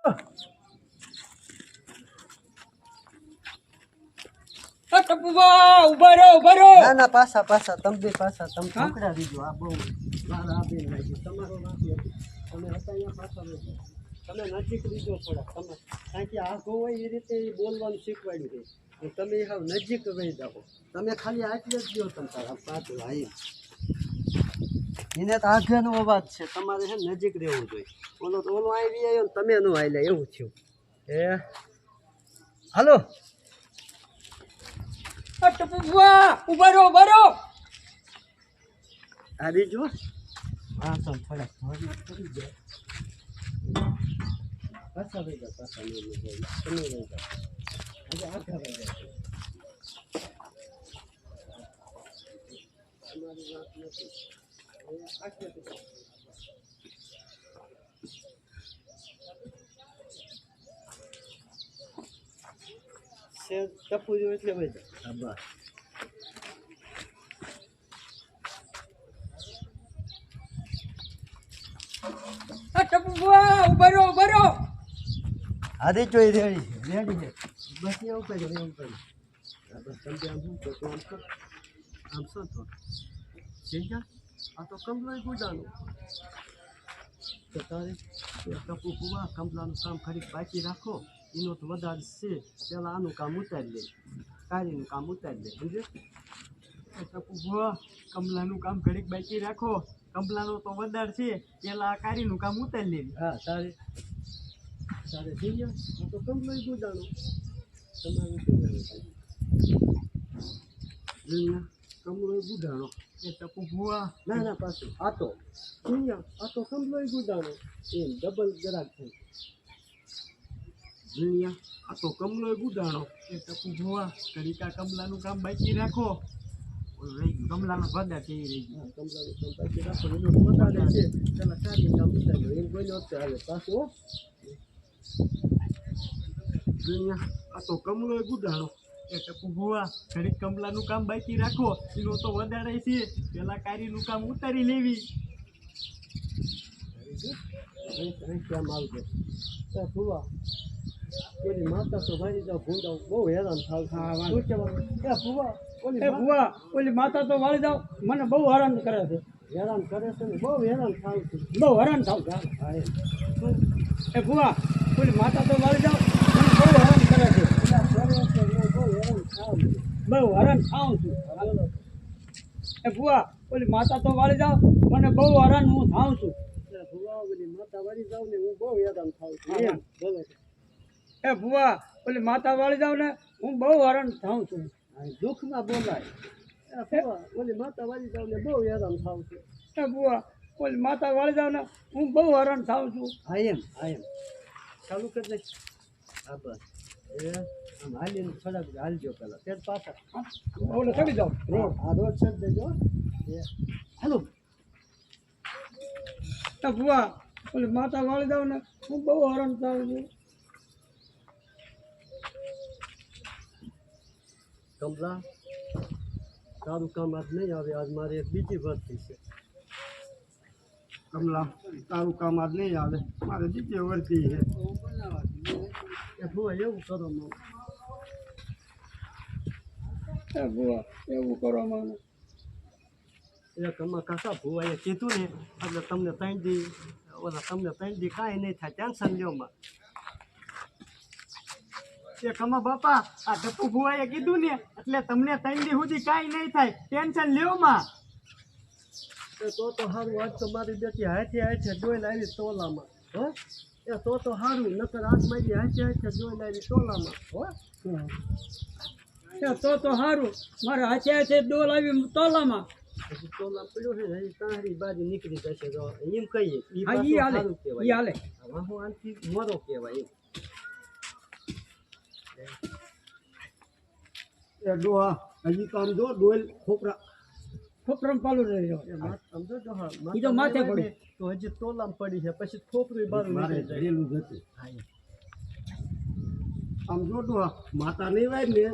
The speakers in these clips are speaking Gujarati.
ના ના પાછા તમે ઢોકળા દીજો. આ બહુ મારા આપી નાખી તમારો નાખી તમે હતા અહીંયા પાછા રહેજો. તમે નજીક લીધો થોડા તમે કારણ કે આગો હોય એ રીતે બોલવાનું શીખવાડ્યું છે. તમે હાવ નજીક રહી જાઓ. તમે ખાલી આટલે જ દો તમે તારા પાછું ભાઈ એને તો આગળનો અવાજ છે. તમારે છે નજીક રહેવું જોઈએ. ઓલો આવી આવ્યો ને તમે ન આવેલા એવું થયું. હાલો ઉભરો આ બીજું હા તો થોડાક કરી દે પાછા રહી જાઓ પાછા તમે રહી જાઓ આજે આખા રહી જાઓ. તમારી વાત નથી આખે ટપુ જો એટલે ભાઈ હા બસ ઉભરો આદે જોઈ રેડી છે બસ એવું કર્યું બસ તમે આમ શું તો આમ શું તો સિંજા આ તો કમલાઈ ગુજાનું તો તારે ટપુ કુવા કમલાનું કામ ખરી બાકી રાખો. એનો તો વધારે છે. પેલા આનું કામ ઉતારી લે કારીનું કામ ઉતારી લે સમજે. ટપુ ભુવા કમલાનું કામ ઘડીક બાકી રાખો. કમલાનો તો વધારે છે. પેલા કારીનું કામ ઉતારી લેવી. હા તારે સિંજા આ તો કમલાઈ ગુજાનું તમારું શું કમલોય ગુજાણો એ ટપુ ભુવા ના પાછું આ તો સિંજા આ તો કમલોય ગુજાણો એમ ડબલ જરાક થાય. દુનિયા આ તો કમલો ગુદાણો. એ ટપુ ભુવા ઘડીકા કમલાનું કામ બાકી રાખો. રહી ગયું કમલાનો ભગા છે એ રહી ગયું. કમલાનું કામ બાકી રાખો એનું વધારે છે. પેલા સારી કામ ઉતાર્યો એમ બોલ્યો આવે પાછું દુનિયા આ તો કમલો ગુદાણો. એ ટપુ ભુવા ઘડીક કમલાનું કામ બાકી રાખો. એનો તો વધારે છે. પેલા કારીનું કામ ઉતારી લેવી. કેમ આવજો ભુવા ઓલી માતા તો ભાઈ જાવ ભૂંડા બહુ હેરાન થાવ. શું કહેવાનું ભુવા ઓલી માતા તો વાળી જાવ મને બહુ હેરાન કરે છે. હેરાન કરે છે ને બહુ હેરાન થાવ છે. બહુ હેરાન થાવ છે. એ ભુવા ઓલી માતા તો વાળી જાવ મને બહુ હેરાન કરે છે. બહુ હેરાન થાવ છું. એ ભુવા ઓલી માતા તો વાળી જાવ મને બહુ હેરાન હું થાવ છું. ભુવા ઓલી માતા વાળી જાવ ને હું બહુ હેરાન થાવ છું. બોલો એ ભુવા ઓલી માતા વાળી જાવ ને હું બહુ હેરાન થાઉં છું. દુઃખમાં બોલાય. ઓલી માતા વાળી જાવ ને બહુ હેરાન થાવ છું. એ ભુવા ઓલી માતા વાળી જાવ ને હું બહુ હેરાન થાઉં છું. હા એમ ચાલુ કરી દઈશ. હા બસ આમ હાલીને થોડાક હાલજો પેલા તે પાછા ઓલે ચડી જાઓ આ રોડ સર દેજો હાલો. એ ભુવા ઓલી માતા વાળી જાવ ને હું બહુ હેરાન થાઉં છું. કમલા તારું કામ આજ નહીં આવે. આજ મારે એક બીજી ભરતી છે. કમલા તારું કામ આજ નહીં આવે મારે બીજી વર્તી છે. એ ભુવા એવું કરો મને. એ ભુવા એવું કરો મને. એક અમારા કાકા ભુવાએ કીધું ને એટલે તમને ત્રણ દી કાંઈ નહીં થાય ટેન્શન લ્યો માં. એ કમા બાપા આ ટપુ ભુવાએ કીધું ને એટલે તમને 3 દી સુધી કાંઈ નહીં થાય ટેન્શન લ્યો માં. તો સારું આજ તો મારી બેટી હાથે ડોલ આવી ટોલામાં હો. એ તો સારું નકર આજ મારી હાથે ડોલ આવી ટોલામાં હો. એ તો સારું મારા હાથે ડોલ આવી તોલામાં. ટોલા પડ્યો છે હજી તારી બાજુ નીકળી જશે તો એમ કહીએ સારું કહેવાય. હું આનથી મોરો કહેવાય એમ. ડોહા હજી તો આમ જો ડોલ ખોપરામાં પાલું રહી સમજો તો માથે પડે તો હજી તોલામ પડી છે પછી ખોપરું બાર ઘરેલું જતું. આમ જો ડોહા માતા નહીં વાય ને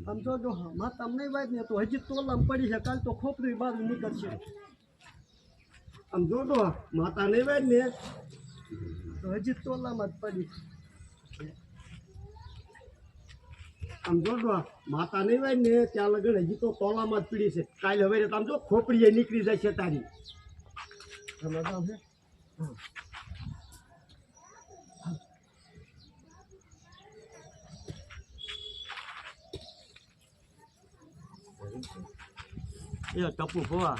આમ જો માતા નહીં વાય ને તો હજી તોલામ પડી છે. કાલ તો ખોપરું બાર નીકળશે. આમ જો ડોહા માતા નહીં વાય ને તો હજી તોલામાં જ પડી. આમ જોડો માતા નહીં હોય ને ત્યાં લગન હજી તો તોલામાં જ પીડી છે. કાલે હવે આમ જો ખોપડીએ નીકળી જાય છે તારી. આમાં તો છે. એ ટપુ ભોવા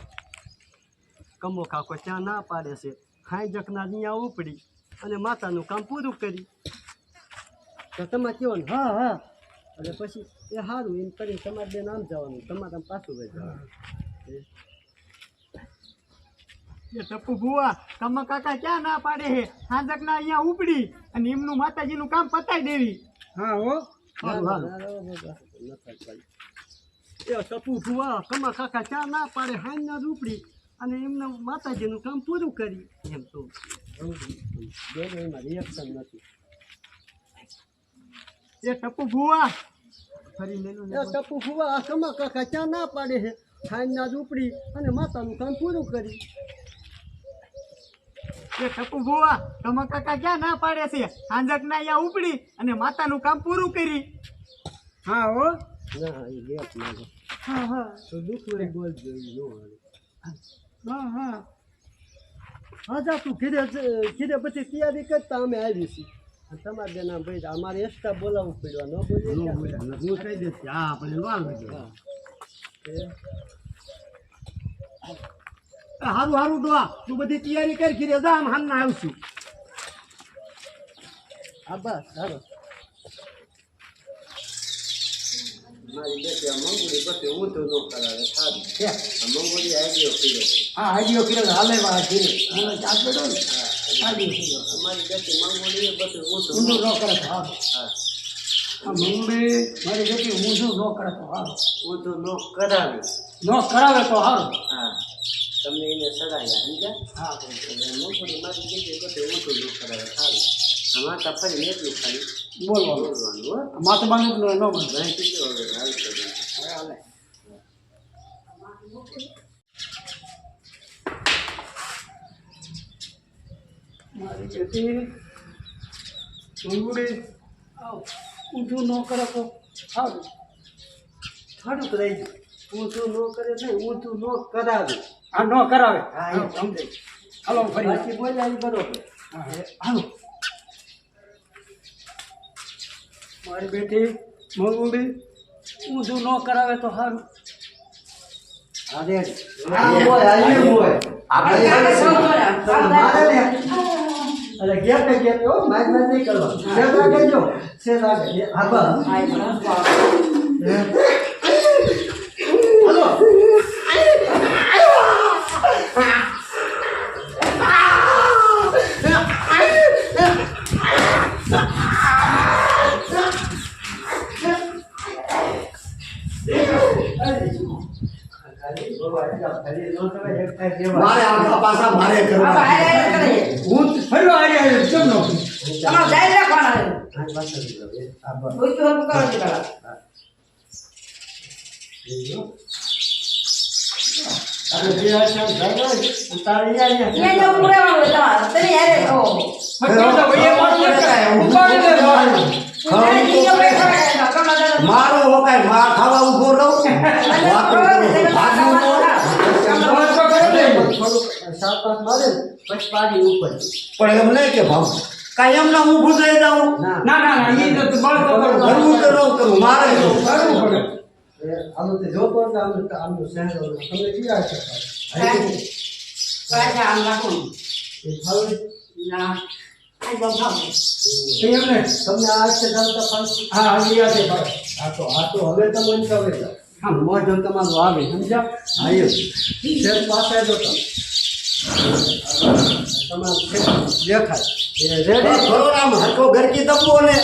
કમો કાકો ત્યાં ના પાડે છે. ખાઈ જખના અહીંયા ઉપડી અને માતાનું કામ પૂરું કરી. તો તમારે કેવાનું? હા હા. અને પછી એ સારું એમ કરીને તમારે બેન આમ જવાનું, તમારે આમ પાછું વહી જવાનું. એ ટપુ ભુવા કમા કાકા ક્યાં ના પાડે છે. હાંજકના અહીંયા ઉપડી અને એમનું માતાજીનું કામ પતાઈ દેવી. હા હો. હારું, હારું. એ ટપુ ભુવા કમા કાકા ક્યાં ના પાડે. હાંજના જ ઉપડી અને એમના માતાજીનું કામ પૂરું કરી. એમ તો એમાં રિએક્શન નથી. એ ટપુ ભુવા ફરી લેલો એ ટપુ ફુવા આ કમા કાકા ક્યાં ના પાડે છે. ખાઈને જ ઉપડી અને માતાનું કામ પૂરું કરી. એ ટપુ ભુવા કમા કાકા ક્યાં ના પાડે છે. હાંજકના અહીંયા ઉપડી અને માતાનું કામ પૂરું કરી. હા હો. ના એ ગેપ ના છે. હા હા તો દુખરે બોલ જોઈ નો હા હા હા જા તું ઘીરે બધી તૈયારી કરતા અમે આવી છીએ. તમારે બેન આમ ભાઈ અમારે એક્સ્ટ્રા બોલાવવું પડ્યું. ન બોલીએ હું કહી દઈશ હા આપણે વાર લાગે. હારું હારું ડોહા તું બધી તૈયારી કરી ઘીરે જા આમ હાલના આવશું. હા બસ સારો. મારી બેટી આ મંગુડી પછી હું તો ન કરાવે સારું. આ મંગુડી આઈડિયો કર્યો. હા આઈડિયો કર્યો હાલે વા ઘીરે મને ચાલ પડ્યો ને. અમારી બેટી મંગુડી પછી હું તો ઊંધું ન કરે તો હા. હા આ મંગળી મારી બેટી ઊંધું ન કરે તો હારું. હું તો ન કરાવે. ન કરાવે તો હારું. હા તમને એને સડાયા સમજ્યા. હા મંગુડી મારી બેટી પછી હું તો ન કરાવે સારું. માતા ફરીને એટલું ખાલી બોલવાનું બોલવાનું હો. માથે બાંધવું ન બંધ. ભાઈ કીધું હવે હાલ તો હાલે મારી બેટી મંગુડી ઊંધું ન કરે તો સારું. થોડુંક રહી ગયું. ઊંધું ન કરે ને ઊંધું ન કરાવે. હા ન કરાવે. હા, હા સમજે. હાલો ફરી બાકી બોલ્યા એ બરોબર. હા હાલો મારી બેટી મંગુડી ઊંધું ન કરાવે તો સારું. હા રેડી. હા બોય આયે બોય. આપણે કાકે અરે ગયા કે ગયા હો માજ નહીં કરવા. છે લાગે જો છે લાગે. હા બસ. હાલો. મારે આગળ પાછા મારે કરવા. હું ફર્યો આર્યા કેમ નો મારો વકાય માર ખાવા ઉભો રહું. પણ એમ નહીં કે ભાવ કાંઈ એમના ઊભું થઈ જાઉં. ના ના ના એ તો કરવું તો ન કરવું મારે કરવું પડે. આમ તો જોતો ને આમ શહેર તમને ક્યાં છે એમને તમને આ છે ચાલતા પાંચસો. હા હજી આ છે ભાઈ. હા તો હવે તમે હવે હા મોજો તમારું આવે સમજ્યા. આવ્યો શેર પાસે જો તમારું દેખાય એ રેડી. પ્રોગ્રામ હરકો ઘરકી દબો ને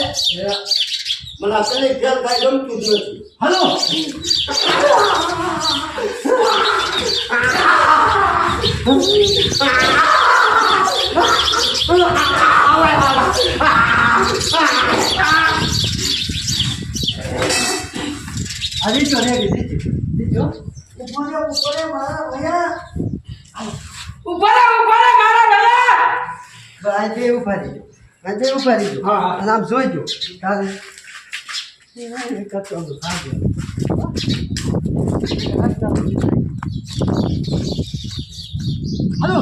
મને કઈ ફેર કાંઈ ગમતું જ નથી. હલો આવી તો રેડી દીજો ઉપર મારા ભૈયા ઉપર મારા ભલા આજે ઉભા દીજો. આજે ઉપાડી દો હા, હા. અને આમ જોઈજો તારે એ કચોનું ખાજો હાલો